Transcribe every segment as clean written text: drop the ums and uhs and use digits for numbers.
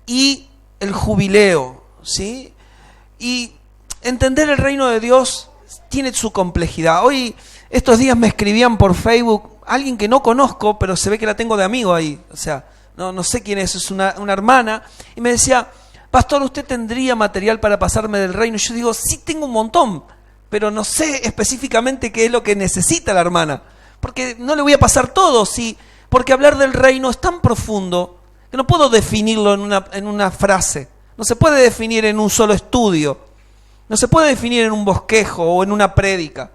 y el jubileo, ¿sí? Y entender el reino de Dios tiene su complejidad. Hoy, estos días me escribían por Facebook alguien que no conozco, pero se ve que la tengo de amigo ahí. O sea, no sé quién es una hermana. Y me decía, pastor, ¿usted tendría material para pasarme del reino? Y yo digo, sí, tengo un montón, pero no sé específicamente qué es lo que necesita la hermana. Porque no le voy a pasar todo, sí, porque hablar del reino es tan profundo que no puedo definirlo en una frase. No se puede definir en un solo estudio. No se puede definir en un bosquejo o en una prédica.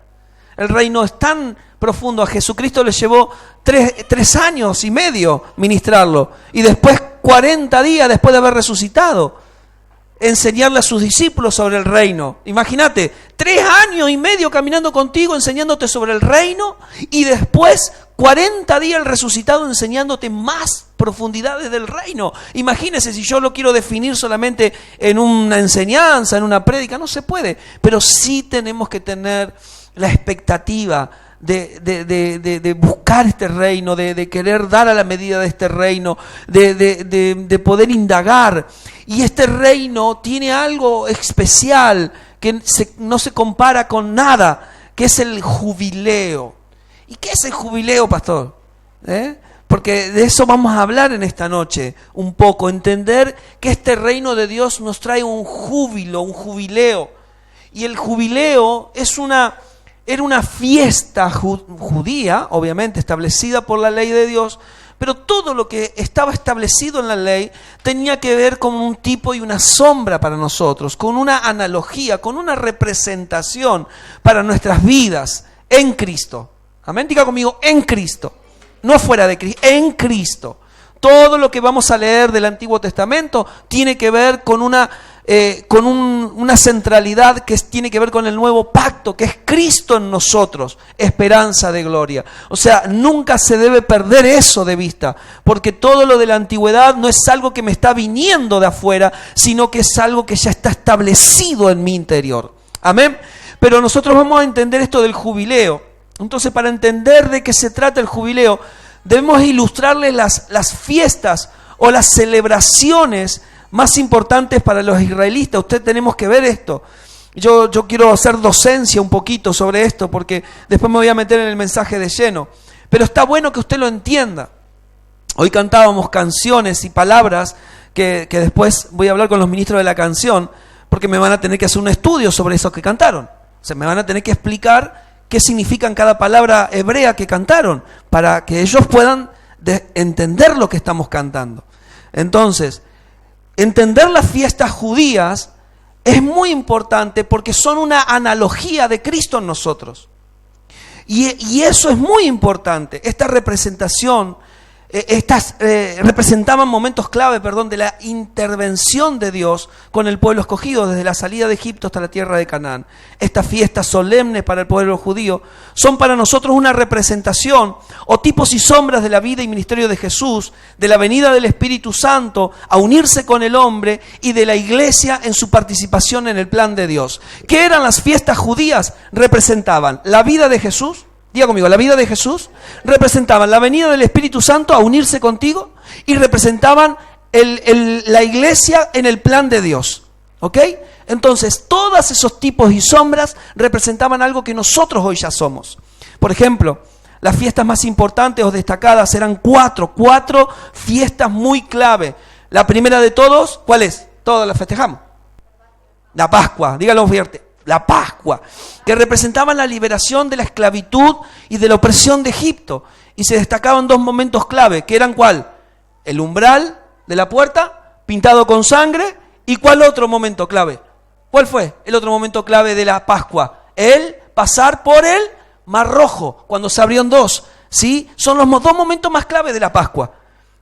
El reino es tan profundo. A Jesucristo le llevó 3 años y medio ministrarlo. Y después 40 días después de haber resucitado, enseñarle a sus discípulos sobre el reino. Imagínate, 3 años y medio caminando contigo, enseñándote sobre el reino, y después 40 días el resucitado enseñándote más profundidades del reino. Imagínese, si yo lo quiero definir solamente en una enseñanza, en una prédica, no se puede. Pero sí tenemos que tener la expectativa de buscar este reino, de querer dar a la medida de este reino, de poder indagar. Y este reino tiene algo especial que no se compara con nada, que es el jubileo. ¿Y qué es el jubileo, pastor? Porque de eso vamos a hablar en esta noche un poco, entender que este reino de Dios nos trae un júbilo, un jubileo. Y el jubileo era una fiesta judía, obviamente establecida por la ley de Dios, pero todo lo que estaba establecido en la ley tenía que ver con un tipo y una sombra para nosotros, con una analogía, con una representación para nuestras vidas en Cristo. Amén, diga conmigo, en Cristo, no fuera de Cristo, en Cristo. Todo lo que vamos a leer del Antiguo Testamento tiene que ver con una centralidad que tiene que ver con el nuevo pacto, que es Cristo en nosotros, esperanza de gloria. O sea, nunca se debe perder eso de vista, porque todo lo de la antigüedad no es algo que me está viniendo de afuera, sino que es algo que ya está establecido en mi interior. Amén. Pero nosotros vamos a entender esto del jubileo. Entonces, para entender de qué se trata el jubileo, debemos ilustrarles las fiestas o las celebraciones más importantes para los israelitas. Usted tenemos que ver esto. Yo quiero hacer docencia un poquito sobre esto, porque después me voy a meter en el mensaje de lleno. Pero está bueno que usted lo entienda. Hoy cantábamos canciones y palabras que después voy a hablar con los ministros de la canción, porque me van a tener que hacer un estudio sobre eso que cantaron. O sea, me van a tener que explicar qué significan cada palabra hebrea que cantaron, para que ellos puedan entender lo que estamos cantando. Entonces, entender las fiestas judías es muy importante porque son una analogía de Cristo en nosotros. Y eso es muy importante. Esta representación, representaban momentos clave, de la intervención de Dios con el pueblo escogido desde la salida de Egipto hasta la tierra de Canaán. Estas fiestas solemnes para el pueblo judío son para nosotros una representación o tipos y sombras de la vida y ministerio de Jesús, de la venida del Espíritu Santo a unirse con el hombre y de la iglesia en su participación en el plan de Dios. ¿Qué eran las fiestas judías? Representaban la vida de Jesús. Diga conmigo, la vida de Jesús, representaban la venida del Espíritu Santo a unirse contigo y representaban la iglesia en el plan de Dios. ¿Ok? Entonces, todos esos tipos y sombras representaban algo que nosotros hoy ya somos. Por ejemplo, las fiestas más importantes o destacadas eran cuatro fiestas muy clave. La primera de todos, ¿cuál es? Todas las festejamos. La Pascua, dígalo fuerte. La Pascua, que representaba la liberación de la esclavitud y de la opresión de Egipto. Y se destacaban 2 momentos clave, que eran ¿cuál? El umbral de la puerta, pintado con sangre. ¿Y cuál otro momento clave? ¿Cuál fue el otro momento clave de la Pascua? El pasar por el Mar Rojo, cuando se abrió en 2. ¿Sí? Son los 2 momentos más clave de la Pascua.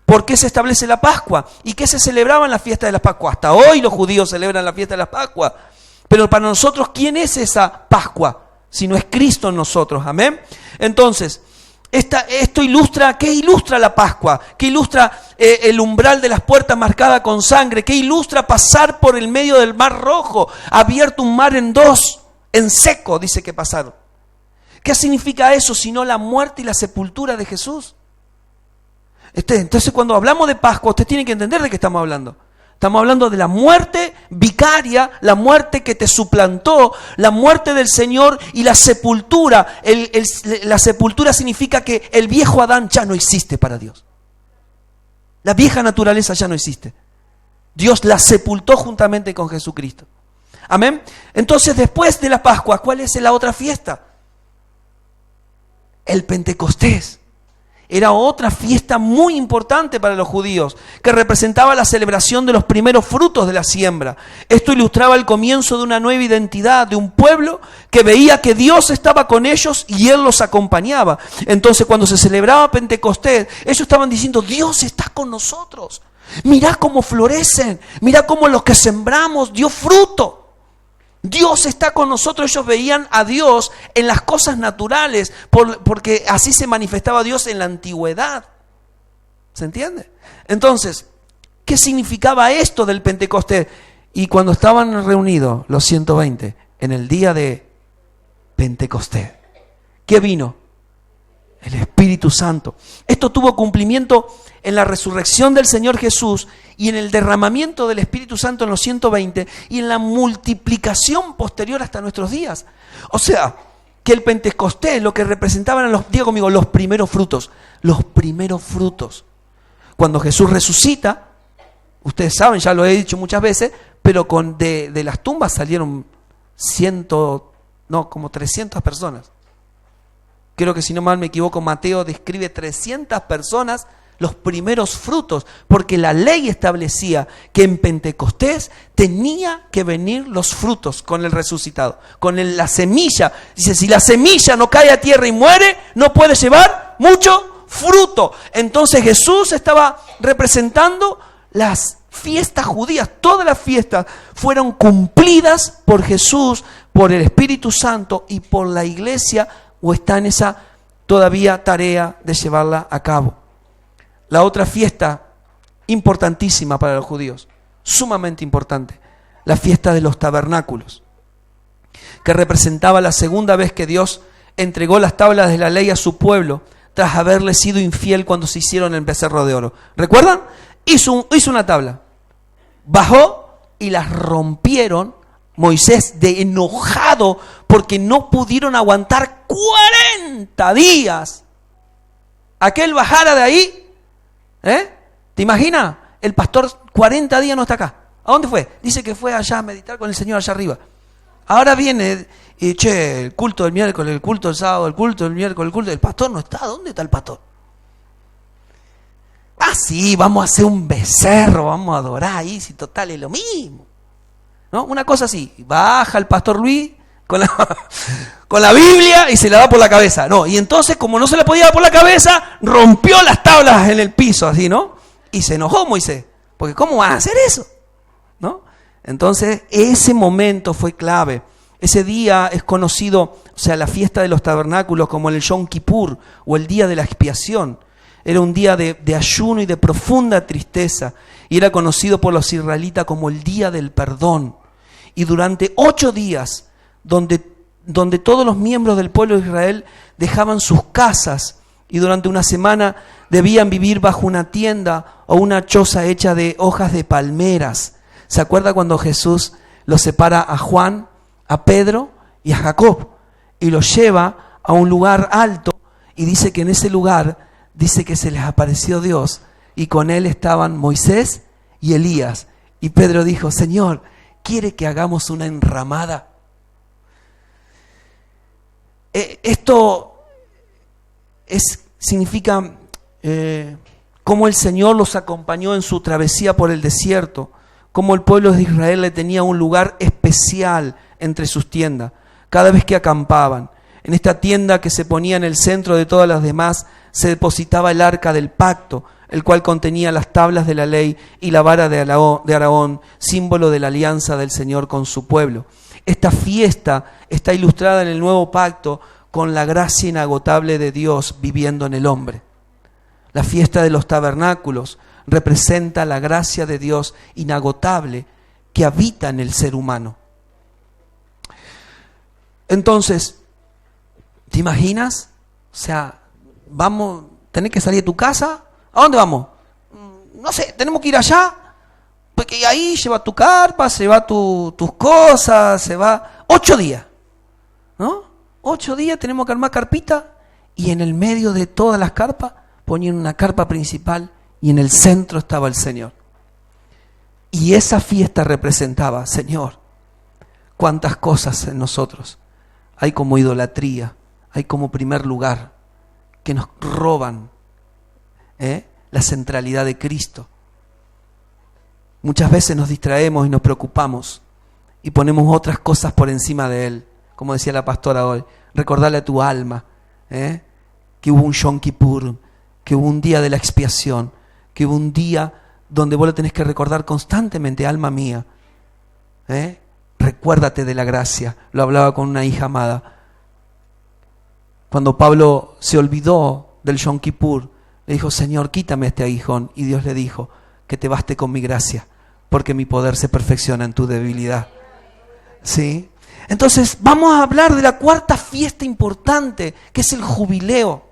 ¿Por qué se establece la Pascua? ¿Y qué se celebraba en la fiesta de la Pascua? Hasta hoy los judíos celebran la fiesta de la Pascua. Pero para nosotros, ¿quién es esa Pascua? Si no es Cristo en nosotros, ¿amén? Entonces, esto ilustra, ¿qué ilustra la Pascua? ¿Qué ilustra el umbral de las puertas marcada con sangre? ¿Qué ilustra pasar por el medio del Mar Rojo, abierto un mar en 2, en seco, dice que pasaron? ¿Qué significa eso sino la muerte y la sepultura de Jesús? Entonces, cuando hablamos de Pascua, usted tiene que entender de qué estamos hablando. Estamos hablando de la muerte vicaria, la muerte que te suplantó, la muerte del Señor y la sepultura. La sepultura significa que el viejo Adán ya no existe para Dios. La vieja naturaleza ya no existe. Dios la sepultó juntamente con Jesucristo. Amén. Entonces, después de la Pascua, ¿cuál es la otra fiesta? El Pentecostés. Era otra fiesta muy importante para los judíos, que representaba la celebración de los primeros frutos de la siembra. Esto ilustraba el comienzo de una nueva identidad, de un pueblo que veía que Dios estaba con ellos y Él los acompañaba. Entonces, cuando se celebraba Pentecostés, ellos estaban diciendo, Dios está con nosotros. Mirá cómo florecen, mirá cómo los que sembramos dio fruto. Dios está con nosotros. Ellos veían a Dios en las cosas naturales, porque así se manifestaba Dios en la antigüedad. ¿Se entiende? Entonces, ¿qué significaba esto del Pentecostés? Y cuando estaban reunidos los 120 en el día de Pentecostés, ¿qué vino? El Espíritu Santo. Esto tuvo cumplimiento en la resurrección del Señor Jesús y en el derramamiento del Espíritu Santo en los 120 y en la multiplicación posterior hasta nuestros días. O sea, que el Pentecostés lo que representaban eran diga conmigo, los primeros frutos. Los primeros frutos. Cuando Jesús resucita, ustedes saben, ya lo he dicho muchas veces, pero de las tumbas salieron como 300 personas. Creo que si no mal me equivoco, Mateo describe 300 personas, los primeros frutos, porque la ley establecía que en Pentecostés tenía que venir los frutos con el resucitado, con la semilla. Dice, si la semilla no cae a tierra y muere, no puede llevar mucho fruto. Entonces Jesús estaba representando las fiestas judías. Todas las fiestas fueron cumplidas por Jesús, por el Espíritu Santo y por la iglesia, o está en esa todavía tarea de llevarla a cabo. La otra fiesta importantísima para los judíos, sumamente importante, la fiesta de los tabernáculos, que representaba la segunda vez que Dios entregó las tablas de la ley a su pueblo tras haberle sido infiel cuando se hicieron el becerro de oro. ¿Recuerdan? Hizo una tabla, bajó y las rompieron. Moisés, de enojado porque no pudieron aguantar 40 días a que él bajara de ahí. ¿Te imaginas? El pastor 40 días no está acá. ¿A dónde fue? Dice que fue allá a meditar con el Señor allá arriba. Ahora viene y el culto del miércoles, el culto del sábado, el culto del miércoles, el culto del pastor no está. ¿Dónde está el pastor? Ah, sí, vamos a hacer un becerro, vamos a adorar ahí, si total es lo mismo. ¿No? Una cosa así, baja el pastor Luis con la Biblia y se la da por la cabeza. No, y entonces, como no se la podía dar por la cabeza, rompió las tablas en el piso, así, ¿no? Y se enojó Moisés, porque ¿cómo van a hacer eso? ¿No? Entonces, ese momento fue clave. Ese día es conocido, o sea, la fiesta de los tabernáculos, como el Yom Kippur o el día de la expiación. Era un día de ayuno y de profunda tristeza, y era conocido por los israelitas como el día del perdón. Y durante 8 días, donde todos los miembros del pueblo de Israel dejaban sus casas, y durante una semana debían vivir bajo una tienda o una choza hecha de hojas de palmeras. ¿Se acuerda cuando Jesús los separa a Juan, a Pedro y a Jacob, y los lleva a un lugar alto, y dice que en ese lugar dice que se les apareció Dios y con él estaban Moisés y Elías? Y Pedro dijo, Señor, ¿quiere que hagamos una enramada? Esto significa cómo el Señor los acompañó en su travesía por el desierto, cómo el pueblo de Israel le tenía un lugar especial entre sus tiendas, cada vez que acampaban. En esta tienda que se ponía en el centro de todas las demás, se depositaba el arca del pacto, el cual contenía las tablas de la ley y la vara de Aarón, símbolo de la alianza del Señor con su pueblo. Esta fiesta está ilustrada en el nuevo pacto con la gracia inagotable de Dios viviendo en el hombre. La fiesta de los tabernáculos representa la gracia de Dios inagotable que habita en el ser humano. Entonces, ¿te imaginas? O sea, tenés que salir de tu casa. ¿A dónde vamos? No sé, tenemos que ir allá porque ahí lleva tu carpa, se va tus cosas, se va 8 días, ¿no? 8 días tenemos que armar carpita y en el medio de todas las carpas ponían una carpa principal y en el centro estaba el Señor. Y esa fiesta representaba, Señor, cuántas cosas en nosotros hay como idolatría, hay como primer lugar que nos roban la centralidad de Cristo. Muchas veces nos distraemos y nos preocupamos y ponemos otras cosas por encima de Él. Como decía la pastora hoy, recordarle a tu alma que hubo un Yom Kippur, que hubo un día de la expiación, que hubo un día donde vos lo tenés que recordar constantemente, alma mía. Recuérdate de la gracia. Lo hablaba con una hija amada. Cuando Pablo se olvidó del Yom Kippur, le dijo, Señor, quítame este aguijón. Y Dios le dijo, que te baste con mi gracia, porque mi poder se perfecciona en tu debilidad. ¿Sí? Entonces, vamos a hablar de la cuarta fiesta importante, que es el jubileo.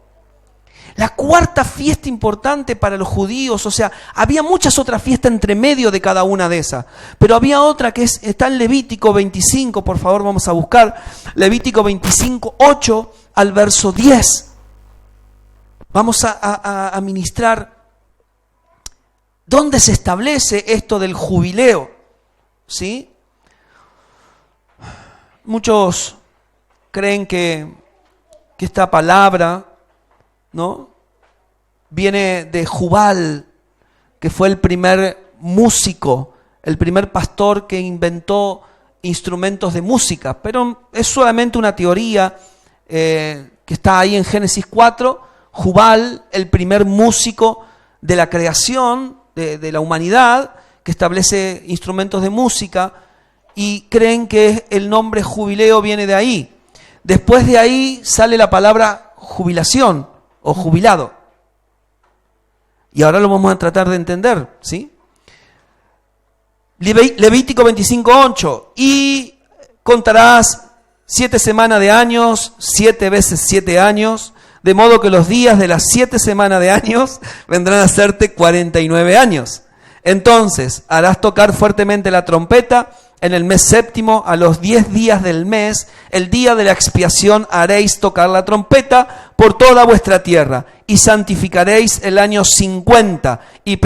La cuarta fiesta importante para los judíos, o sea, había muchas otras fiestas entre medio de cada una de esas, pero había otra que está en Levítico 25, por favor vamos a buscar, Levítico 25, 8 al verso 10. Vamos a ministrar dónde se establece esto del jubileo, ¿sí? Muchos creen que esta palabra, ¿no?, viene de Jubal, que fue el primer músico, el primer pastor que inventó instrumentos de música, pero es solamente una teoría que está ahí en Génesis 4. Jubal, el primer músico de la creación, de la humanidad, que establece instrumentos de música, y creen que el nombre jubileo viene de ahí. Después de ahí sale la palabra jubilación o jubilado. Y ahora lo vamos a tratar de entender, ¿sí? Levítico 25:8. Y contarás 7 semanas de años, 7 veces 7 años, de modo que los días de las 7 semanas de años vendrán a serte 49 años. Entonces harás tocar fuertemente la trompeta. En el mes séptimo, a los 10 días del mes, el día de la expiación, haréis tocar la trompeta por toda vuestra tierra, y santificaréis el año 50, y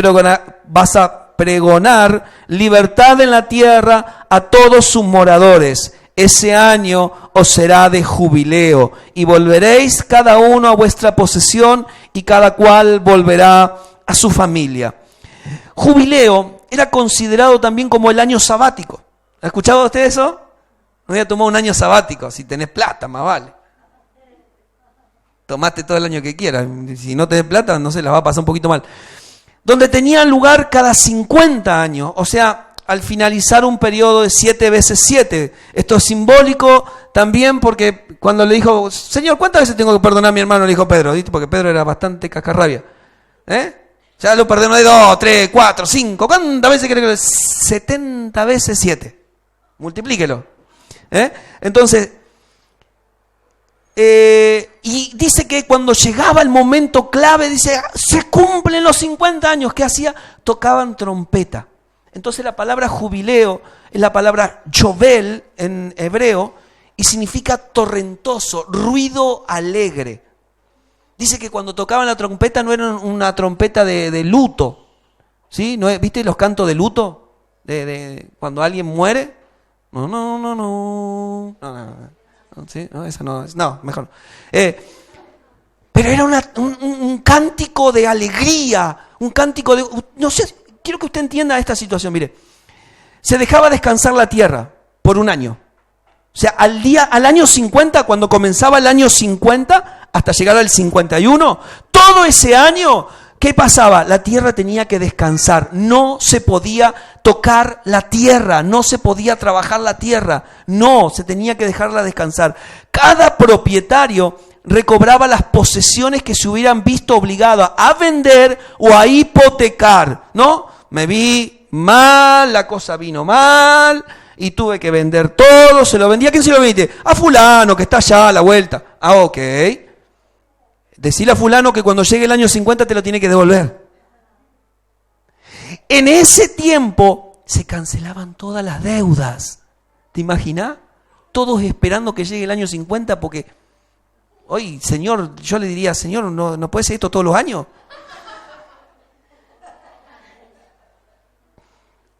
vas a pregonar libertad en la tierra a todos sus moradores. Ese año os será de jubileo, y volveréis cada uno a vuestra posesión, y cada cual volverá a su familia. Jubileo era considerado también como el año sabático. ¿Ha escuchado usted eso? No voy a tomar un año sabático, si tenés plata, más vale. Tomate todo el año que quieras. Si no tenés plata, no sé, la va a pasar un poquito mal. Donde tenía lugar cada 50 años, o sea, al finalizar un periodo de 7 veces 7. Esto es simbólico también porque cuando le dijo, Señor, ¿cuántas veces tengo que perdonar a mi hermano? Le dijo Pedro, ¿viste? Porque Pedro era bastante cascarrabia. Ya lo perdonó de 2, 3, 4, 5. ¿Cuántas veces quiere que 70 veces 7. Multiplíquelo. Entonces, y dice que cuando llegaba el momento clave, dice, se cumplen los 50 años. ¿Qué hacía? Tocaban trompeta. Entonces la palabra jubileo es la palabra yovel en hebreo y significa torrentoso, ruido alegre. Dice que cuando tocaban la trompeta no era una trompeta de luto, ¿sí? ¿No, ¿viste los cantos de luto? De cuando alguien muere. No. ¿Sí? No, esa no es. No, mejor. Pero era un cántico de alegría, un cántico de... No sé, quiero que usted entienda esta situación. Mire, se dejaba descansar la tierra por un año. O sea, al año 50, cuando comenzaba el año 50, hasta llegar al 51, todo ese año, ¿qué pasaba? La tierra tenía que descansar, no se podía tocar la tierra, no se podía trabajar la tierra, no, se tenía que dejarla descansar. Cada propietario recobraba las posesiones que se hubieran visto obligado a vender o a hipotecar, ¿no? Me vi mal, la cosa vino mal y tuve que vender todo, se lo vendía. ¿A quién se lo vendiste? A fulano, que está allá a la vuelta. Ah, ok. Decile a fulano que cuando llegue el año 50 te lo tiene que devolver. En ese tiempo se cancelaban todas las deudas. ¿Te imaginas? Todos esperando que llegue el año 50 porque hoy, Señor, yo le diría, Señor, ¿no puede ser esto todos los años?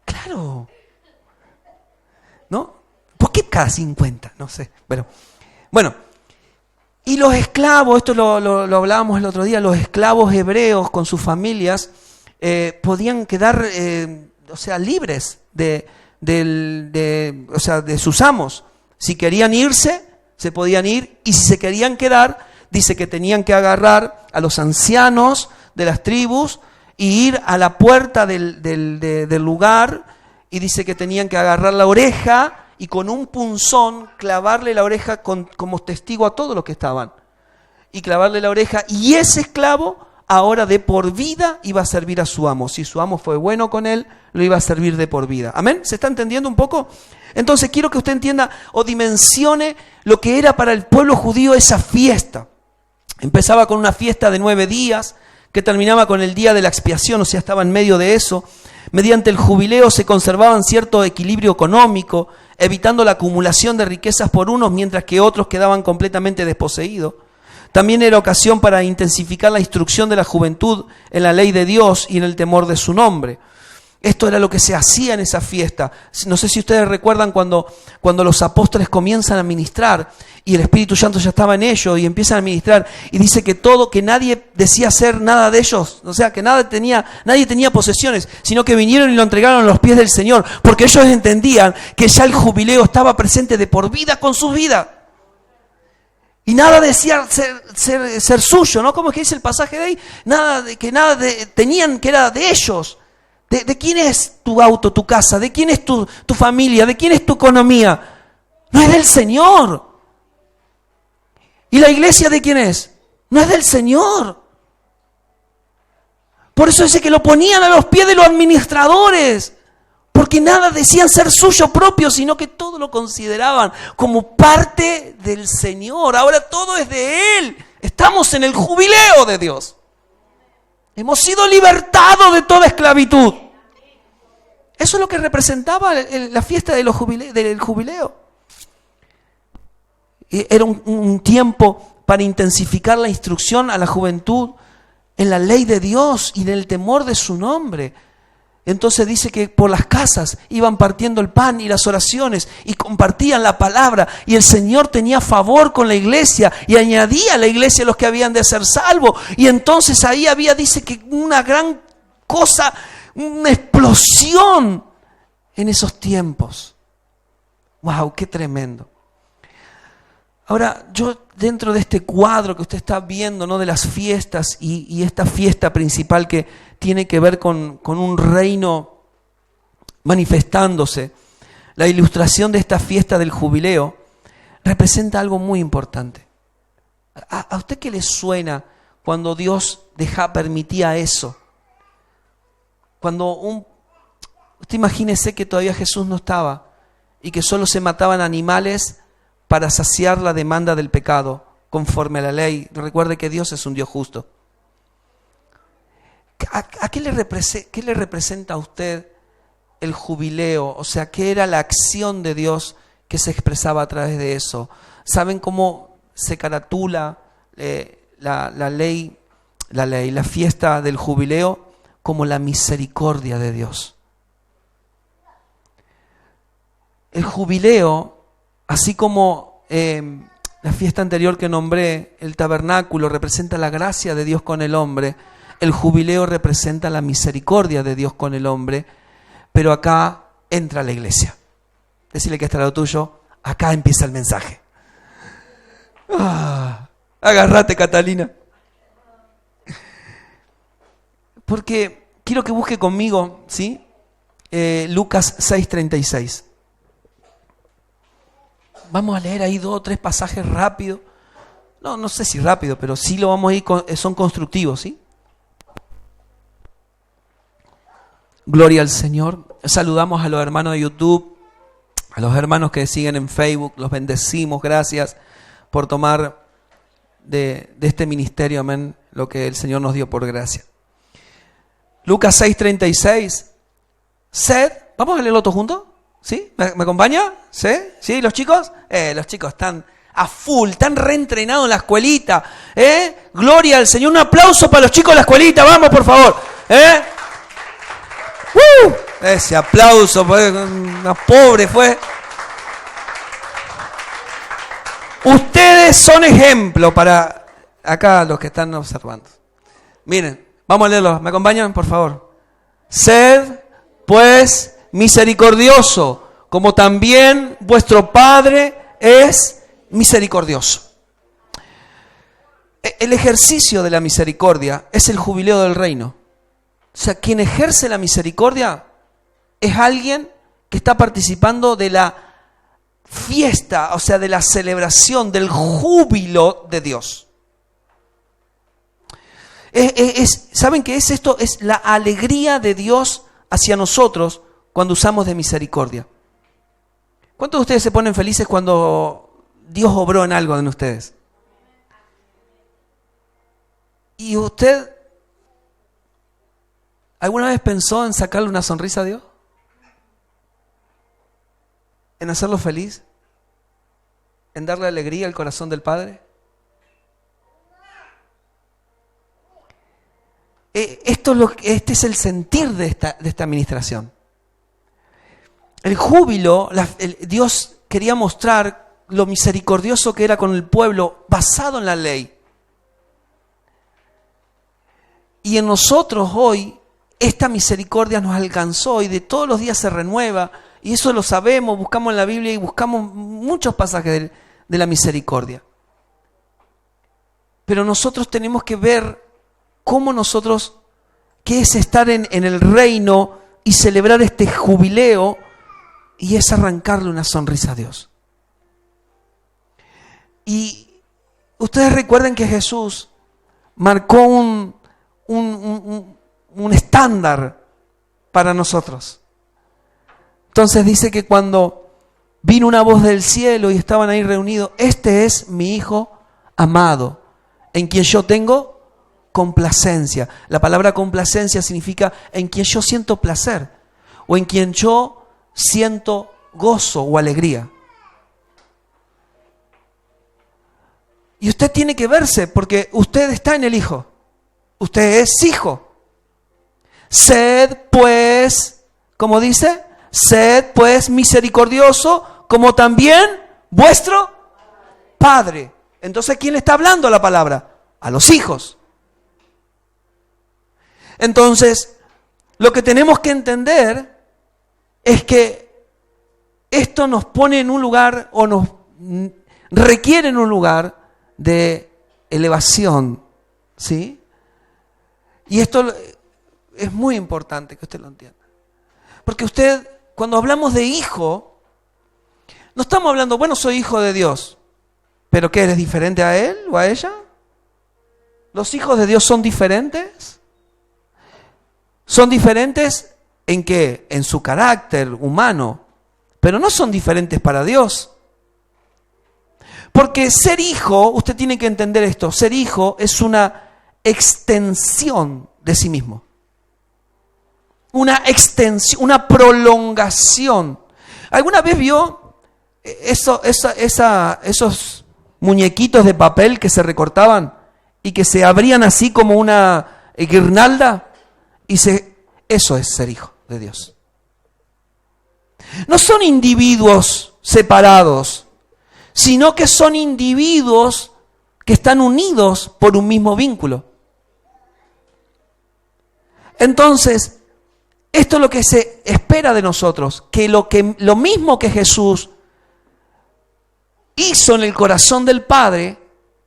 Claro. ¿No? ¿Por qué cada 50? No sé. Pero, bueno, y los esclavos, esto lo hablábamos el otro día, los esclavos hebreos con sus familias podían quedar, libres de sus amos. Si querían irse, se podían ir, y si se querían quedar, dice que tenían que agarrar a los ancianos de las tribus y ir a la puerta del lugar, y dice que tenían que agarrar la oreja y con un punzón clavarle la oreja como testigo a todos los que estaban. Y clavarle la oreja, y ese esclavo ahora de por vida iba a servir a su amo. Si su amo fue bueno con él, lo iba a servir de por vida. ¿Amén? ¿Se está entendiendo un poco? Entonces quiero que usted entienda o dimensione lo que era para el pueblo judío esa fiesta. Empezaba con una fiesta de 9 días, que terminaba con el día de la expiación, o sea, estaba en medio de eso. Mediante el jubileo se conservaban cierto equilibrio económico, evitando la acumulación de riquezas por unos, mientras que otros quedaban completamente desposeídos. También era ocasión para intensificar la instrucción de la juventud en la ley de Dios y en el temor de su nombre. Esto era lo que se hacía en esa fiesta. No sé si ustedes recuerdan cuando los apóstoles comienzan a ministrar y el Espíritu Santo ya estaba en ellos y empiezan a ministrar, y dice que nadie decía hacer nada de ellos, o sea, que nadie tenía posesiones, sino que vinieron y lo entregaron a los pies del Señor, porque ellos entendían que ya el jubileo estaba presente de por vida con su vida. Y nada decía ser suyo, ¿no? ¿Cómo es que dice el pasaje de ahí? Tenían que era de ellos. ¿De quién es tu auto, tu casa? ¿De quién es tu familia? ¿De quién es tu economía? No es del Señor. ¿Y la iglesia de quién es? No es del Señor. Por eso dice que lo ponían a los pies de los administradores. Porque nada decían ser suyo propio, sino que todo lo consideraban como parte del Señor. Ahora todo es de Él. Estamos en el jubileo de Dios. Hemos sido libertados de toda esclavitud. Eso es lo que representaba la fiesta del jubileo. Era un tiempo para intensificar la instrucción a la juventud en la ley de Dios y en el temor de su nombre. Entonces dice que por las casas iban partiendo el pan y las oraciones y compartían la palabra, y el Señor tenía favor con la iglesia y añadía a la iglesia los que habían de ser salvos. Y entonces ahí dice que una gran cosa, una explosión en esos tiempos. ¡Wow! ¡Qué tremendo! Ahora, yo dentro de este cuadro que usted está viendo, ¿no?, de las fiestas y esta fiesta principal que tiene que ver con un reino manifestándose, la ilustración de esta fiesta del jubileo representa algo muy importante. ¿A usted qué le suena cuando Dios permitía eso? Cuando usted imagínese que todavía Jesús no estaba y que solo se mataban animales para saciar la demanda del pecado conforme a la ley. Recuerde que Dios es un Dios justo. ¿Qué le representa a usted el jubileo? O sea, ¿qué era la acción de Dios que se expresaba a través de eso? ¿Saben cómo se caratula la fiesta del jubileo? Como la misericordia de Dios. El jubileo, así como la fiesta anterior que nombré, el tabernáculo, representa la gracia de Dios con el hombre, el jubileo representa la misericordia de Dios con el hombre, pero acá entra la iglesia. Decirle que está al lado tuyo, acá empieza el mensaje. Agárrate, Catalina. Porque quiero que busque conmigo, ¿sí? Lucas 6:36. Vamos a leer ahí 2 o 3 pasajes rápido. No sé si rápido, pero sí lo vamos a ir, son constructivos, ¿sí? Gloria al Señor. Saludamos a los hermanos de YouTube, a los hermanos que siguen en Facebook, los bendecimos. Gracias por tomar de este ministerio, amén, lo que el Señor nos dio por gracia. Lucas 6:36. ¿Vamos a leerlo todos juntos? ¿Sí? ¿Me acompaña? ¿Sí? ¿Sí? ¿Los chicos? Los chicos están a full, están reentrenados en la escuelita. Gloria al Señor. Un aplauso para los chicos de la escuelita. Vamos, por favor. Ese aplauso, una pobre fue. Ustedes son ejemplo para acá los que están observando. Miren, vamos a leerlo. ¿Me acompañan, por favor? Sed, pues, misericordioso, como también vuestro Padre es misericordioso. El ejercicio de la misericordia es el jubileo del reino. O sea, quien ejerce la misericordia es alguien que está participando de la fiesta, o sea, de la celebración, del júbilo de Dios. ¿Saben qué es esto? Es la alegría de Dios hacia nosotros cuando usamos de misericordia. ¿Cuántos de ustedes se ponen felices cuando Dios obró en algo en ustedes? ¿Y usted alguna vez pensó en sacarle una sonrisa a Dios? ¿En hacerlo feliz? ¿En darle alegría al corazón del Padre? Este es el sentir de esta administración. El júbilo, Dios quería mostrar lo misericordioso que era con el pueblo basado en la ley. Y en nosotros hoy, esta misericordia nos alcanzó y de todos los días se renueva. Y eso lo sabemos, buscamos en la Biblia y buscamos muchos pasajes de la misericordia. Pero nosotros tenemos que ver cómo nosotros, qué es estar en el reino y celebrar este jubileo, y es arrancarle una sonrisa a Dios. Y ustedes recuerden que Jesús marcó un estándar para nosotros. Entonces dice que cuando vino una voz del cielo y estaban ahí reunidos, este es mi Hijo amado, en quien yo tengo complacencia. La palabra complacencia significa en quien yo siento placer o en quien yo siento gozo o alegría. Y usted tiene que verse porque usted está en el Hijo. Usted es hijo. Sed pues, ¿cómo dice? Sed pues misericordioso como también vuestro Padre. Entonces, ¿quién le está hablando la palabra? A los hijos. Entonces, lo que tenemos que entender es que esto nos pone en un lugar o nos requiere en un lugar de elevación, ¿sí? Y esto es muy importante que usted lo entienda. Porque usted, cuando hablamos de hijo, no estamos hablando, bueno, soy hijo de Dios, pero ¿qué, eres diferente a él o a ella? ¿Los hijos de Dios son diferentes? ¿Son diferentes en qué? En su carácter humano, pero no son diferentes para Dios. Porque ser hijo, usted tiene que entender esto, ser hijo es una extensión de sí mismo. Una extensión, una prolongación. ¿Alguna vez vio esos muñequitos de papel que se recortaban y que se abrían así como una guirnalda? Eso es ser hijo de Dios. No son individuos separados, sino que son individuos que están unidos por un mismo vínculo. Entonces, esto es lo que se espera de nosotros, que lo mismo que Jesús hizo en el corazón del Padre,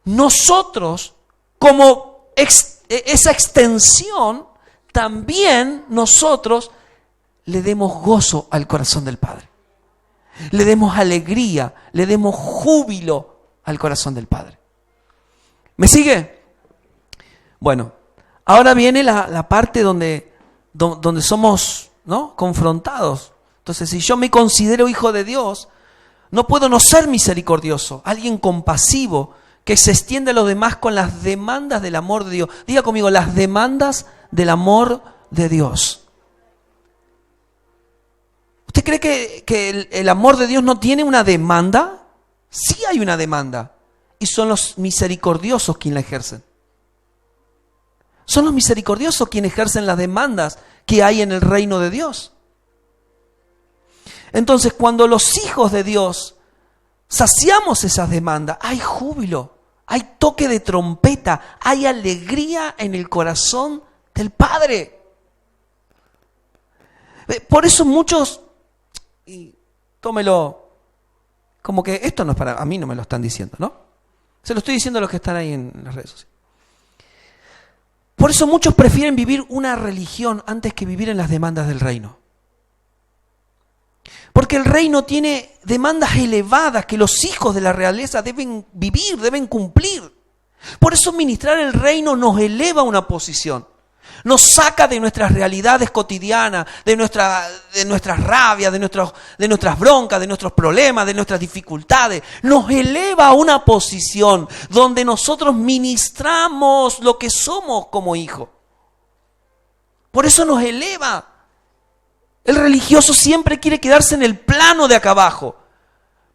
nosotros, como esa extensión, también nosotros le demos gozo al corazón del Padre. Le demos alegría, le demos júbilo al corazón del Padre. ¿Me sigue? Bueno, ahora viene la parte donde somos, ¿no?, confrontados. Entonces, si yo me considero hijo de Dios, no puedo no ser misericordioso, alguien compasivo, que se extiende a los demás con las demandas del amor de Dios. Diga conmigo, las demandas del amor de Dios. ¿Usted cree que el amor de Dios no tiene una demanda? Sí hay una demanda. Y son los misericordiosos quienes la ejercen. Son los misericordiosos quienes ejercen las demandas que hay en el reino de Dios. Entonces, cuando los hijos de Dios saciamos esas demandas, hay júbilo, hay toque de trompeta, hay alegría en el corazón del Padre. Por eso muchos, y tómelo como que esto no es para, a mí no me lo están diciendo, ¿no? Se lo estoy diciendo a los que están ahí en las redes sociales. Por eso muchos prefieren vivir una religión antes que vivir en las demandas del reino. Porque el reino tiene demandas elevadas que los hijos de la realeza deben vivir, deben cumplir. Por eso ministrar el reino nos eleva a una posición. Nos saca de nuestras realidades cotidianas, de nuestras rabias, de nuestras broncas, de nuestros problemas, de nuestras dificultades. Nos eleva a una posición donde nosotros ministramos lo que somos como hijos. Por eso nos eleva. El religioso siempre quiere quedarse en el plano de acá abajo.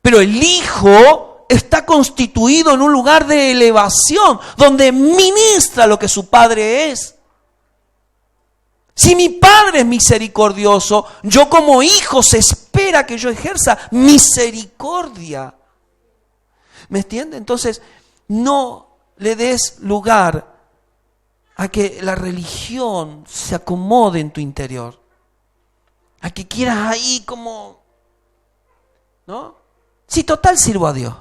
Pero el hijo está constituido en un lugar de elevación, donde ministra lo que su padre es. Si mi padre es misericordioso, yo como hijo se espera que yo ejerza misericordia. ¿Me entiende? Entonces, no le des lugar a que la religión se acomode en tu interior. A que quieras ahí como, ¿no? Si total sirvo a Dios.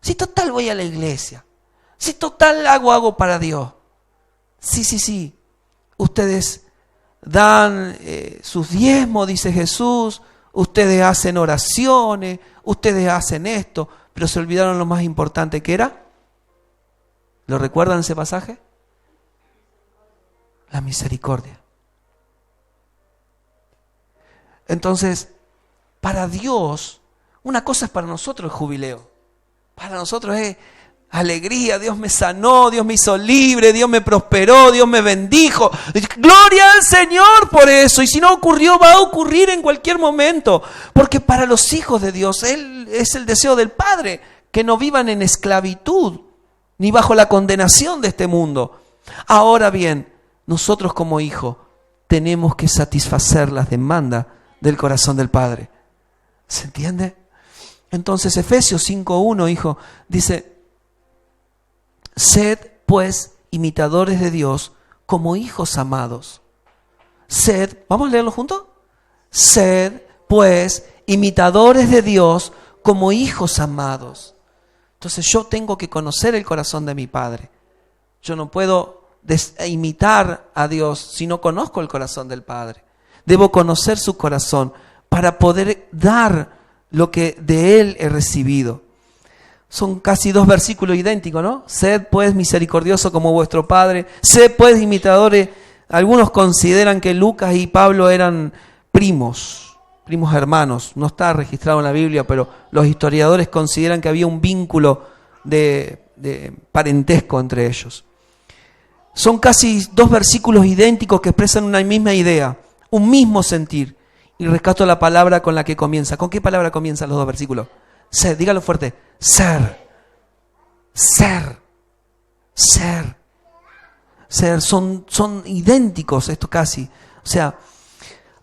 Si total voy a la iglesia. Si total hago para Dios. Sí. Ustedes dan sus diezmos, dice Jesús. Ustedes hacen oraciones. Ustedes hacen esto. Pero se olvidaron lo más importante que era. ¿Lo recuerdan ese pasaje? La misericordia. Entonces, para Dios, una cosa es para nosotros el jubileo. Para nosotros es alegría, Dios me sanó, Dios me hizo libre, Dios me prosperó, Dios me bendijo. Gloria al Señor por eso. Y si no ocurrió, va a ocurrir en cualquier momento. Porque para los hijos de Dios, Él es el deseo del Padre, que no vivan en esclavitud, ni bajo la condenación de este mundo. Ahora bien, nosotros como hijos tenemos que satisfacer las demandas del corazón del Padre. ¿Se entiende? Entonces Efesios 5:1, hijo, dice: sed pues imitadores de Dios como hijos amados. Sed, ¿vamos a leerlo juntos? Sed pues imitadores de Dios como hijos amados. Entonces yo tengo que conocer el corazón de mi Padre. Yo no puedo imitar a Dios si no conozco el corazón del Padre. Debo conocer su corazón para poder dar lo que de Él he recibido. Son casi 2 versículos idénticos, ¿no? Sed pues misericordioso como vuestro Padre. Sed pues imitadores. Algunos consideran que Lucas y Pablo eran primos hermanos. No está registrado en la Biblia, pero los historiadores consideran que había un vínculo de parentesco entre ellos. Son casi 2 versículos idénticos que expresan una misma idea, un mismo sentir. Y rescato la palabra con la que comienza. ¿Con qué palabra comienzan los 2 versículos? Ser, dígalo fuerte. Ser. Son idénticos estos casi. O sea,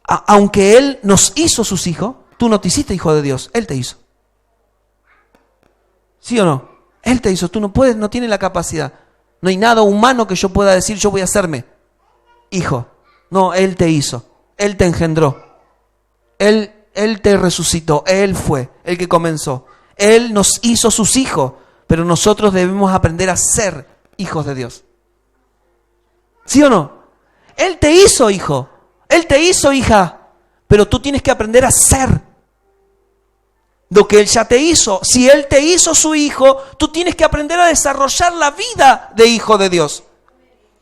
aunque Él nos hizo sus hijos, tú no te hiciste hijo de Dios, Él te hizo. ¿Sí o no? Él te hizo, tú no puedes, no tienes la capacidad. No hay nada humano que yo pueda decir, yo voy a hacerme hijo. No, Él te hizo, Él te engendró, Él te resucitó, Él fue el que comenzó. Él nos hizo sus hijos, pero nosotros debemos aprender a ser hijos de Dios. ¿Sí o no? Él te hizo hijo, Él te hizo hija, pero tú tienes que aprender a ser lo que Él ya te hizo. Si Él te hizo su hijo, tú tienes que aprender a desarrollar la vida de hijo de Dios.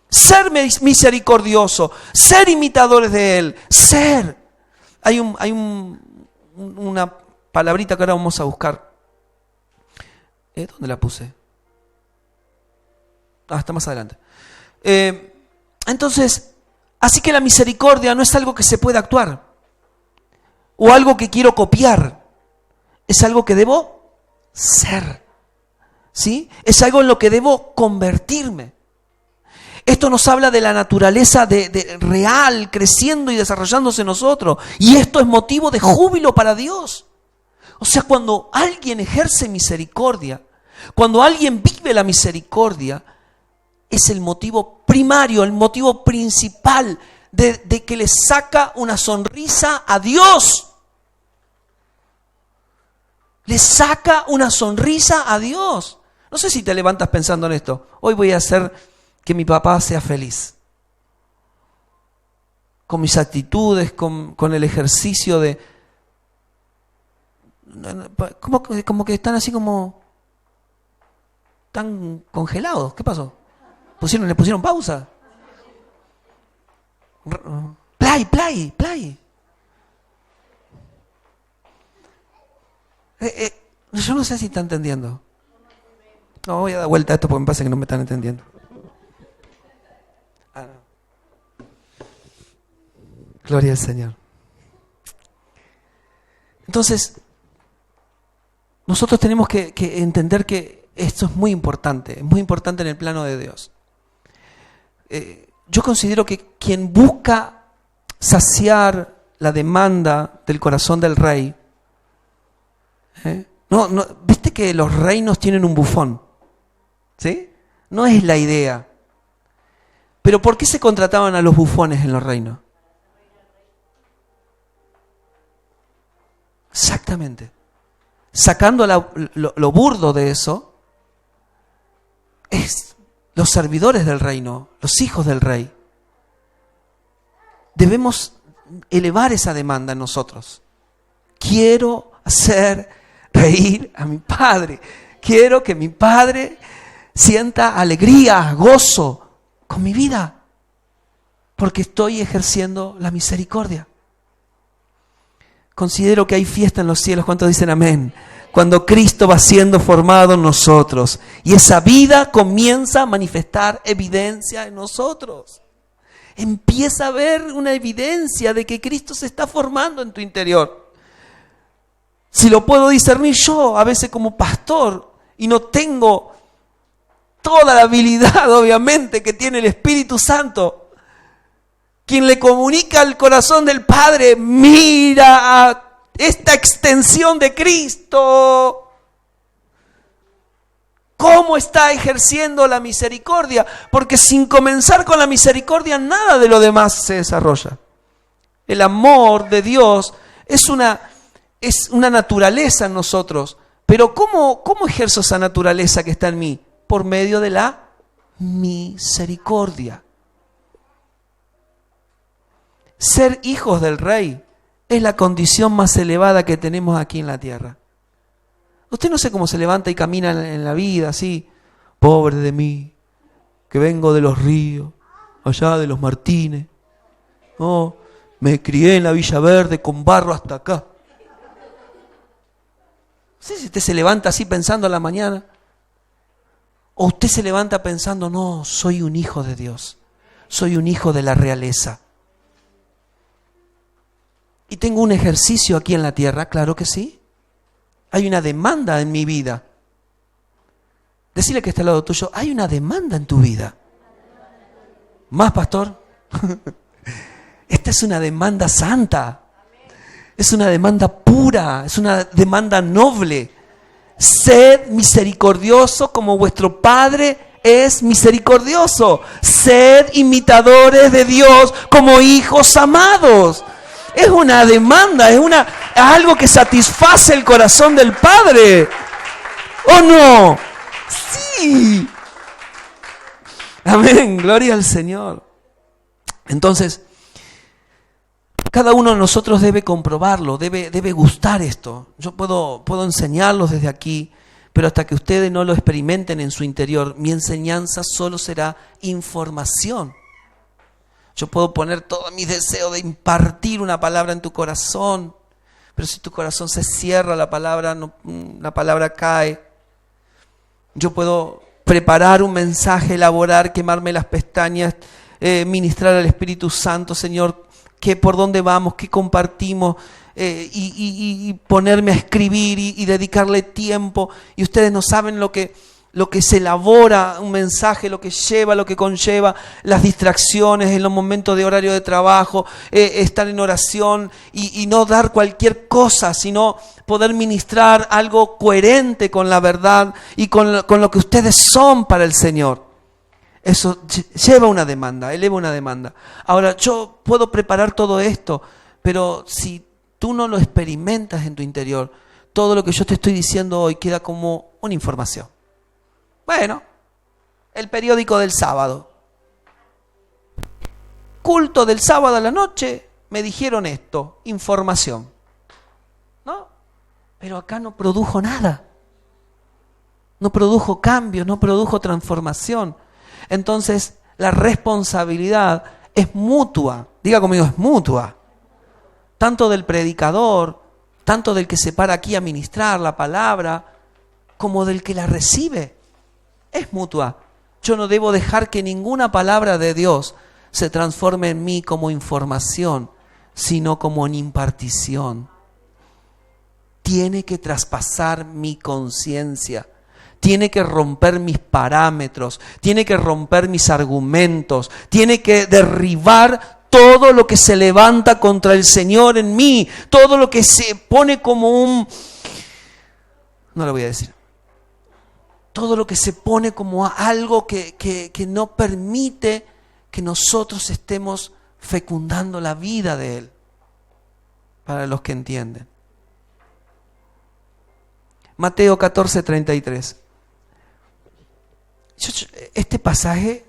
Ser misericordioso, ser imitadores de Él, ser. Hay una palabrita que ahora vamos a buscar. ¿Dónde la puse? Está más adelante. Entonces, así que la misericordia no es algo que se puede actuar. o algo que quiero copiar. Es algo que debo ser. ¿Sí? Es algo en lo que debo convertirme. Esto nos habla de la naturaleza de real, creciendo y desarrollándose en nosotros. Y esto es motivo de júbilo para Dios. O sea, cuando alguien ejerce misericordia, cuando alguien vive la misericordia, es el motivo primario, el motivo principal de que le saca una sonrisa a Dios. Le saca una sonrisa a Dios. No sé si te levantas pensando en esto. Hoy voy a hacer que mi papá sea feliz. Con mis actitudes, con el ejercicio de... Como que están así como... Están congelados. ¿Qué pasó? ¿Le pusieron pausa? Play. Yo no sé si está entendiendo. No, voy a dar vuelta a esto porque me pasa que no me están entendiendo. No. Gloria al Señor. Entonces, nosotros tenemos que entender que esto es muy importante en el plano de Dios. Yo considero que quien busca saciar la demanda del corazón del rey, ¿viste que los reinos tienen un bufón? ¿Sí? No es la idea. Pero ¿por qué se contrataban a los bufones en los reinos? Exactamente. Sacando lo burdo de eso, es los servidores del reino, los hijos del rey. Debemos elevar esa demanda en nosotros. Quiero hacer reír a mi Padre. Quiero que mi Padre sienta alegría, gozo con mi vida, porque estoy ejerciendo la misericordia. Considero que hay fiesta en los cielos. ¿Cuántos dicen amén? Cuando Cristo va siendo formado en nosotros y esa vida comienza a manifestar evidencia en nosotros. Empieza a haber una evidencia de que Cristo se está formando en tu interior. Si lo puedo discernir yo, a veces como pastor, y no tengo toda la habilidad, obviamente, que tiene el Espíritu Santo, quien le comunica al corazón del Padre, mira a esta extensión de Cristo, cómo está ejerciendo la misericordia, porque sin comenzar con la misericordia nada de lo demás se desarrolla. El amor de Dios es una naturaleza en nosotros, pero ¿cómo ejerzo esa naturaleza que está en mí? Por medio de la misericordia. Ser hijos del Rey es la condición más elevada que tenemos aquí en la tierra. Usted no sé cómo se levanta y camina en la vida así, pobre de mí, que vengo de los ríos, allá de los Martínez. No, me crié en la Villa Verde con barro hasta acá. No sé si usted se levanta así pensando a la mañana, o usted se levanta pensando, no, soy un hijo de Dios, soy un hijo de la realeza. ¿Y tengo un ejercicio aquí en la tierra? Claro que sí. Hay una demanda en mi vida. Decirle que está al lado tuyo, hay una demanda en tu vida. ¿Más, pastor? Esta es una demanda santa. Es una demanda pura. Es una demanda noble. Sed misericordioso como vuestro Padre es misericordioso. Sed imitadores de Dios como hijos amados. Es una demanda, es algo que satisface el corazón del Padre. ¿O no? Sí. Amén, gloria al Señor. Entonces, cada uno de nosotros debe comprobarlo, debe gustar esto. Yo puedo enseñarlos desde aquí, pero hasta que ustedes no lo experimenten en su interior, mi enseñanza solo será información. Yo puedo poner todo mi deseo de impartir una palabra en tu corazón, pero si tu corazón se cierra, la palabra cae. Yo puedo preparar un mensaje, elaborar, quemarme las pestañas, ministrar al Espíritu Santo, Señor, por dónde vamos, qué compartimos, y ponerme a escribir y dedicarle tiempo. Y ustedes no saben lo que se elabora un mensaje, lo que lleva, lo que conlleva, las distracciones en los momentos de horario de trabajo, estar en oración y no dar cualquier cosa, sino poder ministrar algo coherente con la verdad y con lo que ustedes son para el Señor. Eso lleva una demanda, eleva una demanda. Ahora, yo puedo preparar todo esto, pero si tú no lo experimentas en tu interior, todo lo que yo te estoy diciendo hoy queda como una información. Bueno, el periódico del sábado. Culto del sábado a la noche, me dijeron esto, información. ¿No? Pero acá no produjo nada. No produjo cambio, no produjo transformación. Entonces, la responsabilidad es mutua. Diga conmigo, es mutua. Tanto del predicador, tanto del que se para aquí a ministrar la palabra, como del que la recibe. Es mutua. Yo no debo dejar que ninguna palabra de Dios se transforme en mí como información, sino como en impartición. Tiene que traspasar mi conciencia. Tiene que romper mis parámetros, tiene que romper mis argumentos, tiene que derribar todo lo que se levanta contra el Señor en mí, todo lo que se pone como un... No lo voy a decir. Todo lo que se pone como algo que no permite que nosotros estemos fecundando la vida de Él, para los que entienden. Mateo 14:33. Este pasaje,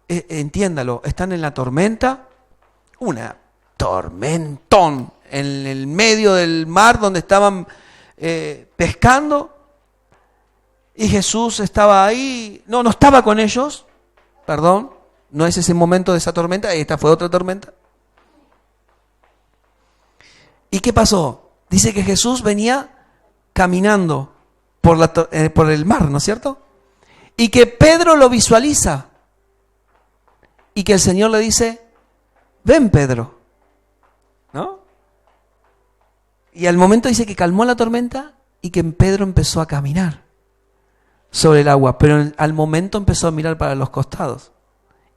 entiéndalo, están en la tormenta, una tormentón en el medio del mar donde estaban pescando, y Jesús estaba ahí, no estaba con ellos, perdón, no es ese momento de esa tormenta, esta fue otra tormenta. ¿Y qué pasó? Dice que Jesús venía caminando por el mar, ¿no es cierto? Y que Pedro lo visualiza. Y que el Señor le dice, ven Pedro. ¿No? Y al momento dice que calmó la tormenta y que Pedro empezó a caminar sobre el agua. Pero al momento empezó a mirar para los costados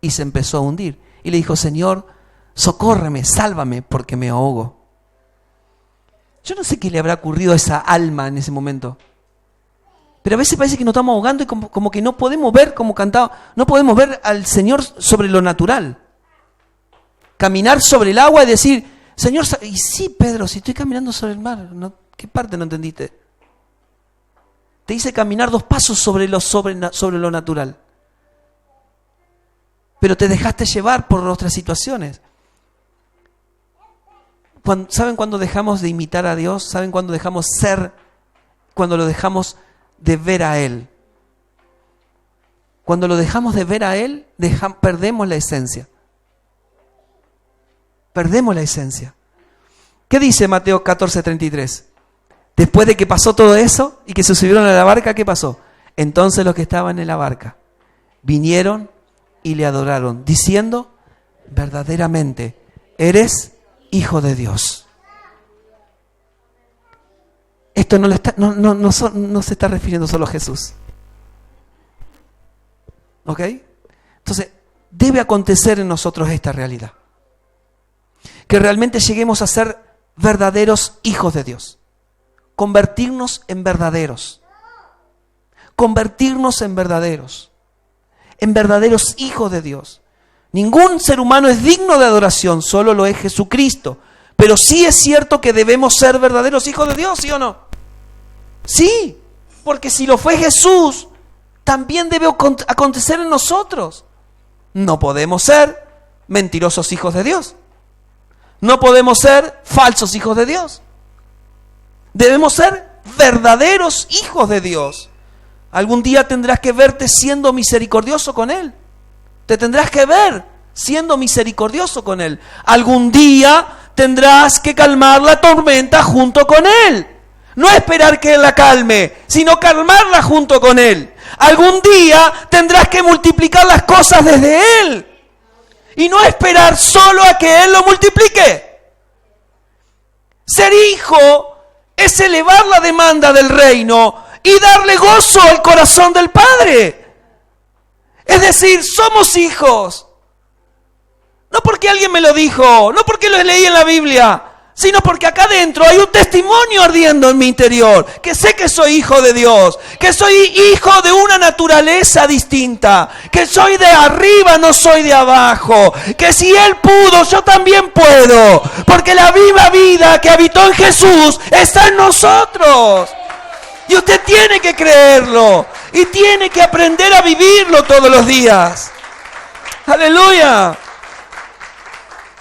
y se empezó a hundir. Y le dijo, Señor, socórreme, sálvame porque me ahogo. Yo no sé qué le habrá ocurrido a esa alma en ese momento. Pero a veces parece que nos estamos ahogando y como que no podemos ver, como cantaba, no podemos ver al Señor sobre lo natural. Caminar sobre el agua y decir, Señor, y sí, Pedro, si estoy caminando sobre el mar, ¿qué parte no entendiste? Te hice caminar 2 pasos sobre lo natural. Pero te dejaste llevar por otras situaciones. ¿Saben cuándo dejamos de imitar a Dios? ¿Saben cuándo dejamos ser? Cuando lo dejamos de ver a Él. Cuando lo dejamos de ver a Él, perdemos la esencia. Perdemos la esencia. ¿Qué dice Mateo 14:33? Después de que pasó todo eso y que se subieron a la barca, ¿qué pasó? Entonces los que estaban en la barca vinieron y le adoraron, diciendo, verdaderamente, eres Hijo de Dios. Esto no se está refiriendo solo a Jesús. ¿Ok? Entonces, debe acontecer en nosotros esta realidad. Que realmente lleguemos a ser verdaderos hijos de Dios. Convertirnos en verdaderos. Convertirnos en verdaderos. En verdaderos hijos de Dios. Ningún ser humano es digno de adoración, solo lo es Jesucristo. Pero sí es cierto que debemos ser verdaderos hijos de Dios, ¿sí o no? Sí, porque si lo fue Jesús, también debe acontecer en nosotros. No podemos ser mentirosos hijos de Dios. No podemos ser falsos hijos de Dios. Debemos ser verdaderos hijos de Dios. Algún día tendrás que verte siendo misericordioso con Él. Te tendrás que ver siendo misericordioso con Él. Algún día tendrás que calmar la tormenta junto con Él. No esperar que Él la calme, sino calmarla junto con Él. Algún día tendrás que multiplicar las cosas desde Él. Y no esperar solo a que Él lo multiplique, Ser hijo es elevar la demanda del reino y darle gozo al corazón del Padre. Es decir, somos hijos. No porque alguien me lo dijo, no porque lo leí en la Biblia, sino porque acá adentro hay un testimonio ardiendo en mi interior, que sé que soy hijo de Dios, que soy hijo de una naturaleza distinta, que soy de arriba, no soy de abajo, que si Él pudo, yo también puedo, porque la viva vida que habitó en Jesús está en nosotros. Y usted tiene que creerlo y tiene que aprender a vivirlo todos los días. ¡Aleluya!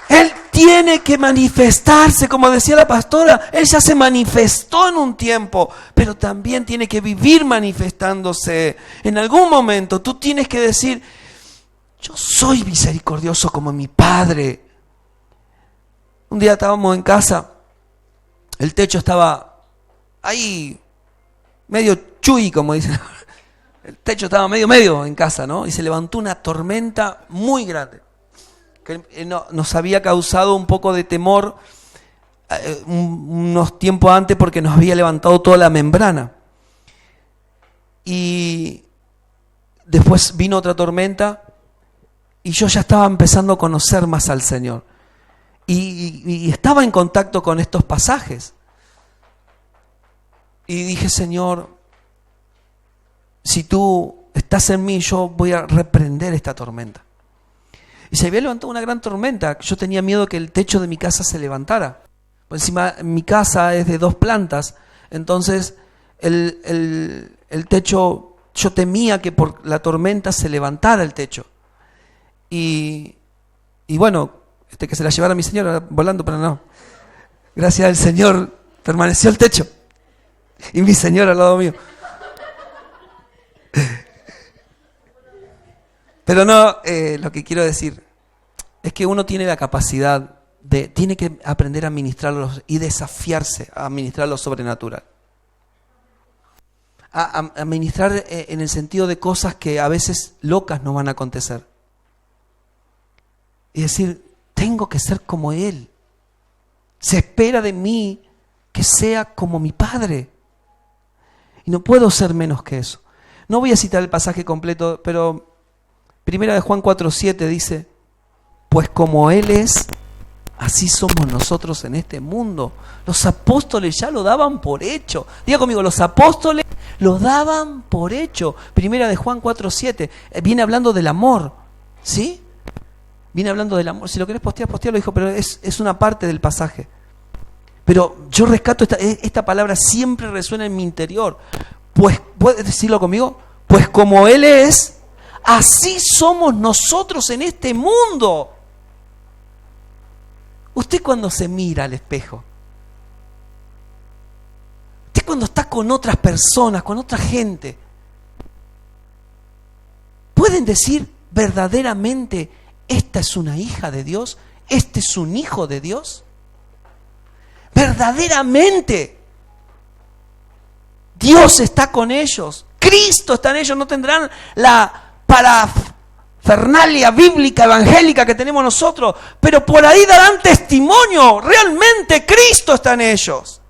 Él tiene que manifestarse, como decía la pastora, Él ya se manifestó en un tiempo, pero también tiene que vivir manifestándose. En algún momento tú tienes que decir, yo soy misericordioso como mi Padre. Un día estábamos en casa, el techo estaba ahí, medio chuy, como dicen. El techo estaba medio en casa, ¿no? Y se levantó una tormenta muy grande, que nos había causado un poco de temor unos tiempos antes porque nos había levantado toda la membrana. Y después vino otra tormenta y yo ya estaba empezando a conocer más al Señor. Y estaba en contacto con estos pasajes. Y dije, Señor, si tú estás en mí, yo voy a reprender esta tormenta. Y se había levantado una gran tormenta. Yo tenía miedo que el techo de mi casa se levantara. Por encima, mi casa es de 2 plantas. Entonces, el techo, yo temía que por la tormenta se levantara el techo. Y bueno, que se la llevara mi señora volando, pero no. Gracias al Señor permaneció el techo. Y mi señora al lado mío. Pero no, lo que quiero decir es que uno tiene la capacidad tiene que aprender a administrarlo y desafiarse a administrar lo sobrenatural. A administrar en el sentido de cosas que a veces locas no van a acontecer. Y decir, tengo que ser como Él. Se espera de mí que sea como mi Padre. Y no puedo ser menos que eso. No voy a citar el pasaje completo, pero 1 de Juan 4:7 dice, pues como Él es, así somos nosotros en este mundo. Los apóstoles ya lo daban por hecho. Diga conmigo, los apóstoles lo daban por hecho. 1 de Juan 4:7 viene hablando del amor, ¿sí? Viene hablando del amor. Si lo querés postearlo, dijo, pero es una parte del pasaje. Pero yo rescato esta palabra, siempre resuena en mi interior. Pues, ¿puedes decirlo conmigo? Pues como Él es, así somos nosotros en este mundo. Usted cuando se mira al espejo, usted cuando está con otras personas, con otra gente, ¿pueden decir verdaderamente, esta es una hija de Dios? ¿Este es un hijo de Dios? Verdaderamente Dios está con ellos, Cristo está en ellos, no tendrán la parafernalia bíblica, evangélica que tenemos nosotros, pero por ahí darán testimonio, realmente Cristo está en ellos.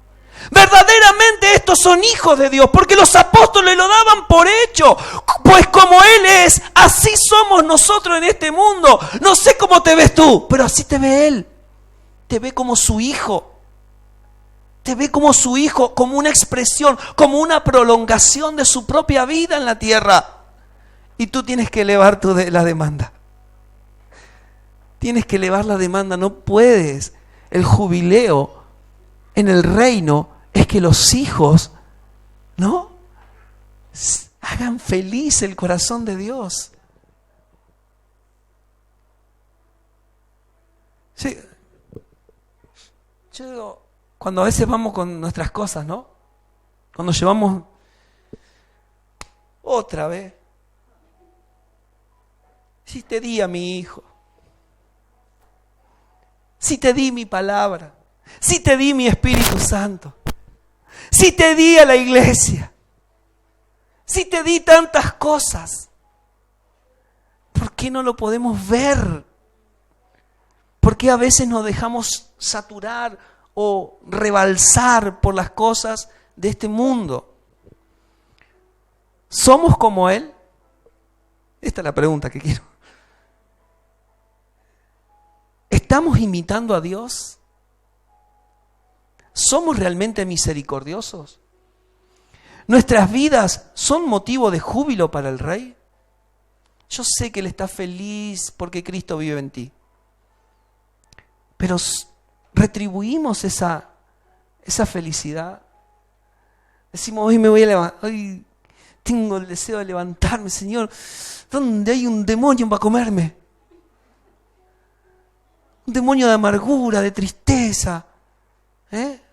Verdaderamente estos son hijos de Dios, porque los apóstoles lo daban por hecho. Pues como Él es, así somos nosotros en este mundo. No sé cómo te ves tú, pero así te ve Él. Te ve como su hijo. Te ve como su hijo, como una expresión, como una prolongación de su propia vida en la tierra. Y tú tienes que elevar la demanda. Tienes que elevar la demanda, no puedes. El jubileo en el reino es que los hijos, ¿no?, hagan feliz el corazón de Dios. Sí. Yo digo, cuando a veces vamos con nuestras cosas, ¿no? Cuando llevamos otra vez. Si te di a mi hijo, si te di mi palabra, si te di mi Espíritu Santo, si te di a la iglesia, si te di tantas cosas, ¿por qué no lo podemos ver? ¿Por qué a veces nos dejamos saturar o rebalsar por las cosas de este mundo. ¿Somos como Él? Esta es la pregunta que quiero. ¿Estamos imitando a Dios? ¿Somos realmente misericordiosos? ¿Nuestras vidas son motivo de júbilo para el Rey? Yo sé que Él está feliz porque Cristo vive en ti. Pero retribuimos esa felicidad. Decimos, hoy me voy a levantar, hoy tengo el deseo de levantarme, Señor. ¿Dónde hay un demonio para comerme? Un demonio de amargura, de tristeza.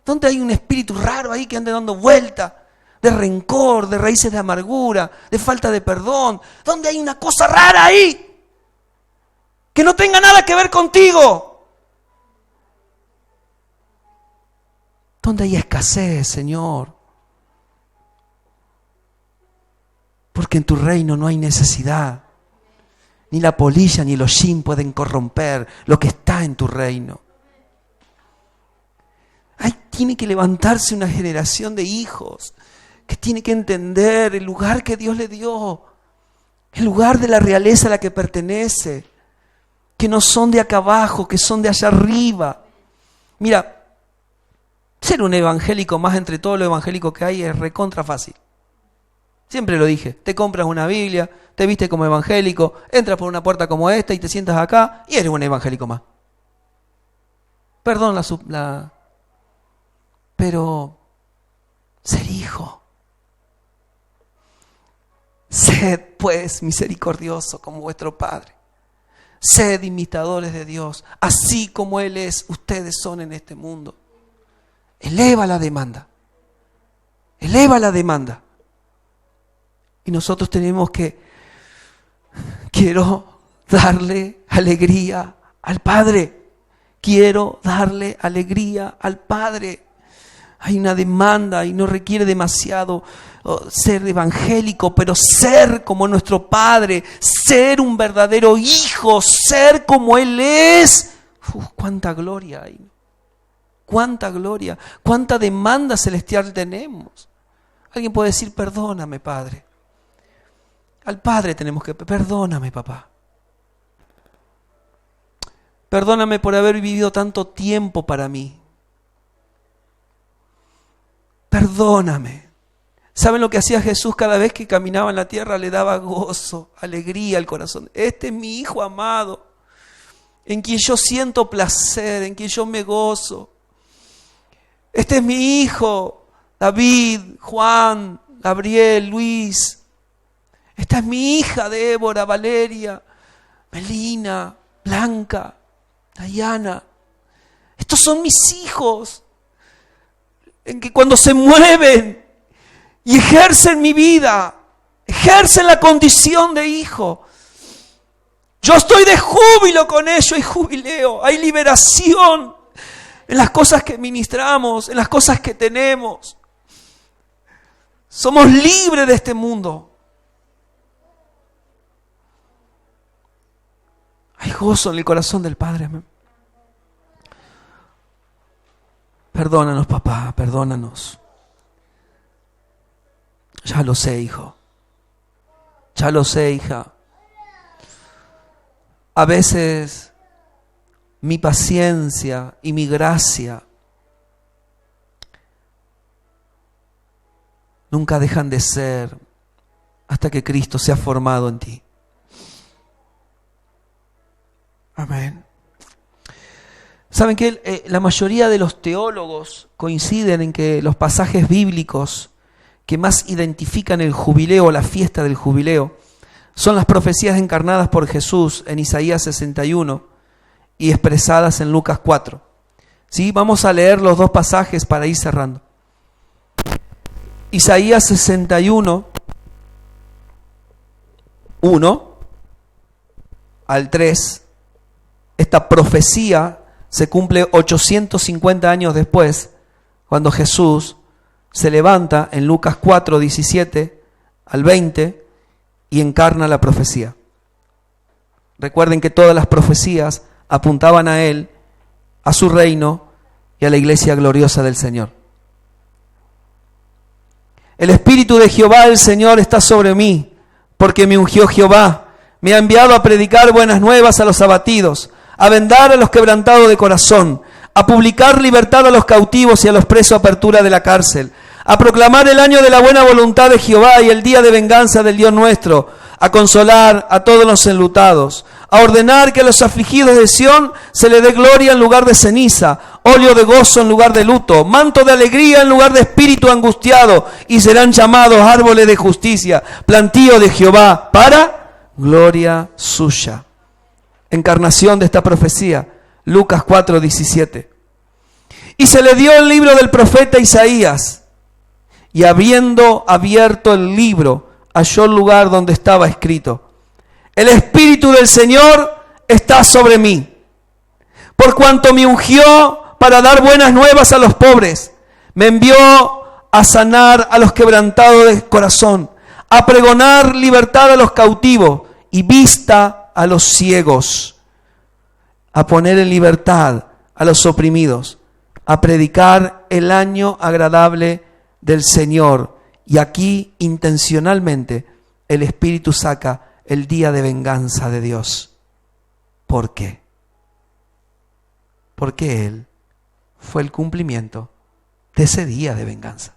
¿Dónde hay un espíritu raro ahí que ande dando vuelta? De rencor, de raíces de amargura, de falta de perdón. ¿Dónde hay una cosa rara ahí? Que no tenga nada que ver contigo. ¿Dónde hay escasez, Señor? Porque en tu reino no hay necesidad. Ni la polilla ni el hollín pueden corromper lo que está en tu reino. Tiene que levantarse una generación de hijos que tiene que entender el lugar que Dios le dio, el lugar de la realeza a la que pertenece, que no son de acá abajo, que son de allá arriba. Mira, ser un evangélico más entre todo lo evangélico que hay es recontra fácil. Siempre lo dije, te compras una Biblia, te viste como evangélico, entras por una puerta como esta y te sientas acá y eres un evangélico más. Perdón pero ser hijo. Sed pues misericordioso como vuestro Padre. Sed imitadores de Dios, así como Él es, ustedes son en este mundo. Eleva la demanda. Eleva la demanda. Y nosotros tenemos que, quiero darle alegría al Padre. Quiero darle alegría al Padre. Hay una demanda y no requiere demasiado ser evangélico, pero ser como nuestro Padre, ser un verdadero hijo, ser como Él es. ¡Cuánta gloria hay! ¡Cuánta gloria! ¡Cuánta demanda celestial tenemos! Alguien puede decir, perdóname, Padre. Al Padre tenemos que, perdóname, papá. Perdóname por haber vivido tanto tiempo para mí. Perdóname. ¿Saben lo que hacía Jesús cada vez que caminaba en la tierra? Le daba gozo, alegría al corazón. Este es mi Hijo amado, en quien yo siento placer, en quien yo me gozo. Este es mi Hijo, David, Juan, Gabriel, Luis. Esta es mi hija, Débora, Valeria, Melina, Blanca, Dayana. Estos son mis hijos, en que cuando se mueven y ejercen mi vida, ejercen la condición de hijo, yo estoy de júbilo con ellos, hay jubileo, hay liberación en las cosas que ministramos, en las cosas que tenemos. Somos libres de este mundo. Hay gozo en el corazón del Padre. Perdónanos, papá, perdónanos. Ya lo sé, hijo. Ya lo sé, hija. A veces mi paciencia y mi gracia nunca dejan de ser hasta que Cristo sea formado en ti. Amén. ¿Saben qué? La mayoría de los teólogos coinciden en que los pasajes bíblicos que más identifican el jubileo, la fiesta del jubileo, son las profecías encarnadas por Jesús en Isaías 61 y expresadas en Lucas 4. ¿Sí? Vamos a leer los dos pasajes para ir cerrando. Isaías 61, 1 al 3. Esta profecía se cumple 850 años después, cuando Jesús se levanta en Lucas 4, 17 al 20 y encarna la profecía. Recuerden que todas las profecías apuntaban a Él, a su reino y a la iglesia gloriosa del Señor. El Espíritu de Jehová, el Señor, está sobre mí, porque me ungió Jehová. Me ha enviado a predicar buenas nuevas a los abatidos, a vendar a los quebrantados de corazón, a publicar libertad a los cautivos y a los presos apertura de la cárcel, a proclamar el año de la buena voluntad de Jehová y el día de venganza del Dios nuestro, a consolar a todos los enlutados, a ordenar que a los afligidos de Sión se le dé gloria en lugar de ceniza, óleo de gozo en lugar de luto, manto de alegría en lugar de espíritu angustiado, y serán llamados árboles de justicia, plantío de Jehová, para gloria suya. Encarnación de esta profecía, Lucas 4:17. Y se le dio el libro del profeta Isaías, y habiendo abierto el libro, halló el lugar donde estaba escrito: el Espíritu del Señor está sobre mí, por cuanto me ungió para dar buenas nuevas a los pobres, me envió a sanar a los quebrantados de corazón, a pregonar libertad a los cautivos y vista a los ciegos, a poner en libertad a los oprimidos, a predicar el año agradable del Señor. Y aquí intencionalmente el Espíritu saca el día de venganza de Dios. ¿Por qué? Porque Él fue el cumplimiento de ese día de venganza.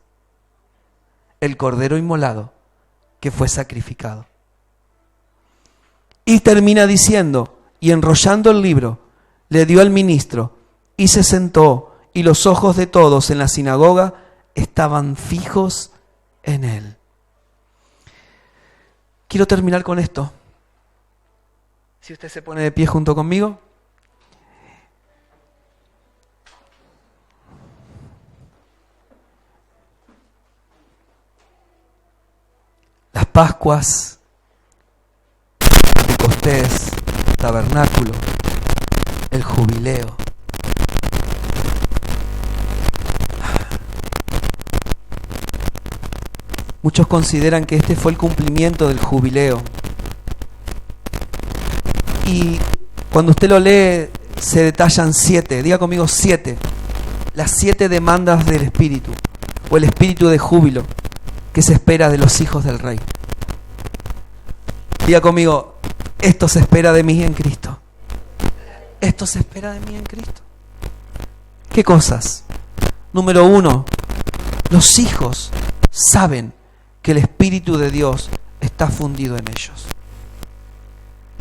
El cordero inmolado que fue sacrificado. Y termina diciendo, y enrollando el libro, le dio al ministro y se sentó, y los ojos de todos en la sinagoga estaban fijos en él. Quiero terminar con esto. Si usted se pone de pie junto conmigo. Las Pascuas, Pentecostés, Tabernáculo, el Jubileo. Muchos consideran que este fue el cumplimiento del Jubileo. Y cuando usted lo lee, se detallan 7, diga conmigo 7, las 7 demandas del Espíritu, o el Espíritu de júbilo que se espera de los hijos del Rey. Diga conmigo, esto se espera de mí en Cristo. Esto se espera de mí en Cristo. ¿Qué cosas? Número 1, los hijos saben que el Espíritu de Dios está fundido en ellos.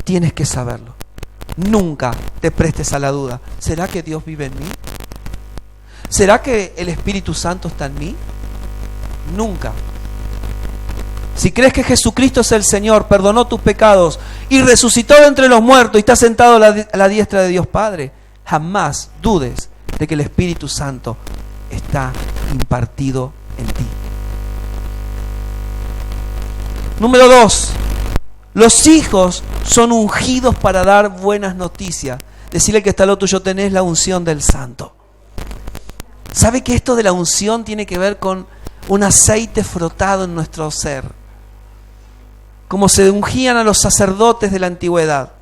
Tienes que saberlo. Nunca te prestes a la duda. ¿Será que Dios vive en mí? ¿Será que el Espíritu Santo está en mí? Nunca. Si crees que Jesucristo es el Señor, perdonó tus pecados y resucitó de entre los muertos y está sentado a la diestra de Dios Padre, jamás dudes de que el Espíritu Santo está impartido en ti. Número 2, los hijos son ungidos para dar buenas noticias. Decirle que está al lado tuyo, tenés la unción del Santo. ¿Sabe que esto de la unción tiene que ver con un aceite frotado en nuestro ser? Como se ungían a los sacerdotes de la antigüedad.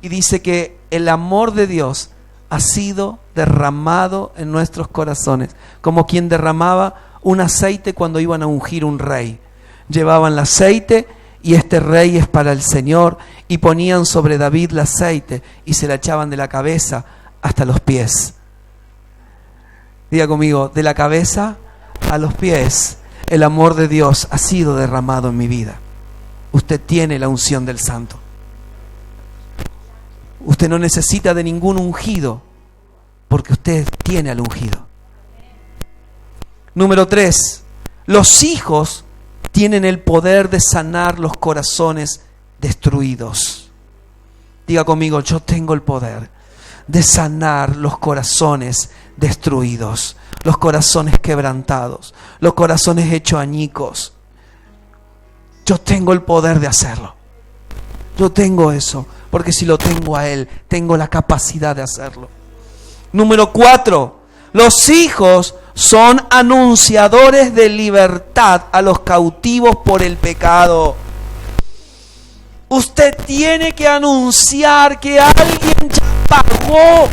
Y dice que el amor de Dios ha sido derramado en nuestros corazones, como quien derramaba un aceite cuando iban a ungir un rey. Llevaban el aceite y este rey es para el Señor, y ponían sobre David el aceite y se la echaban de la cabeza hasta los pies. Diga conmigo, de la cabeza a los pies, el amor de Dios ha sido derramado en mi vida. Usted tiene la unción del Santo. Usted no necesita de ningún ungido, porque usted tiene al ungido. Número 3, los hijos tienen el poder de sanar los corazones destruidos. Diga conmigo, yo tengo el poder de sanar los corazones destruidos, los corazones quebrantados, los corazones hechos añicos. Yo tengo el poder de hacerlo. Yo tengo eso, porque si lo tengo a Él, tengo la capacidad de hacerlo. Número 4, los hijos son anunciadores de libertad a los cautivos por el pecado. Usted tiene que anunciar que alguien ya pagó.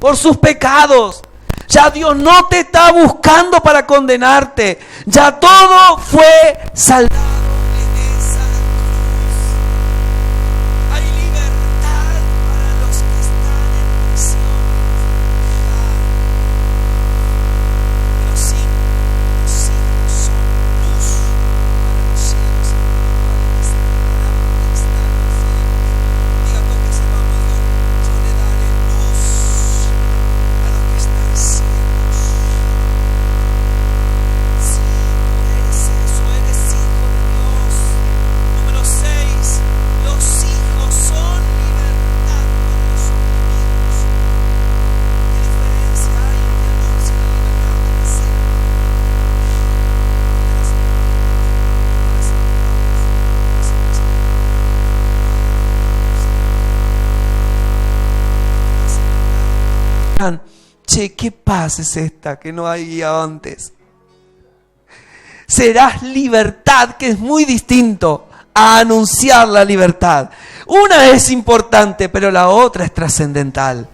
por sus pecados. Ya Dios no te está buscando para condenarte. Ya todo fue saldado en esa cruz. Hay libertad para los que están en prisión. Los hijos son luz para los ciegos espirituales. Diga todo que sepamos, Dios, yo le daré luz a los que están ciegos. Si tú eres eso, eres hijo de Dios. Número 6, los hijos son libertad para los oprimidos. ¿Qué diferencia hay entre anuncia la libertad de que sea? Che, ¿qué paz es esta que no había antes? Serás libertad, que es muy distinto a anunciar la libertad. Una es importante, pero la otra es trascendental.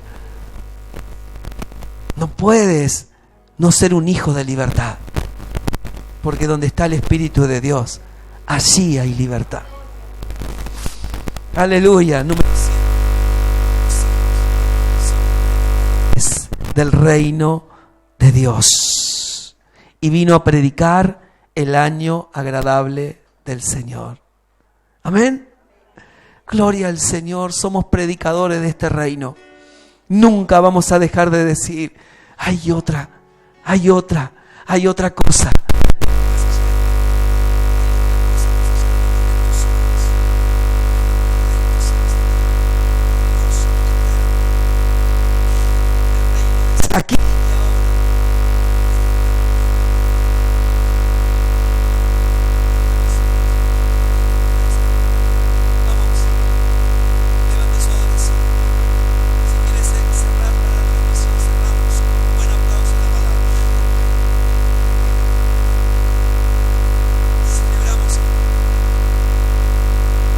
No puedes no ser un hijo de libertad, porque donde está el Espíritu de Dios, allí hay libertad. Aleluya. Número 7. Es del reino de Dios y vino a predicar el año agradable del Señor. Amén. Gloria al Señor. Somos predicadores de este reino. Nunca vamos a dejar de decir: hay otra cosa. Aquí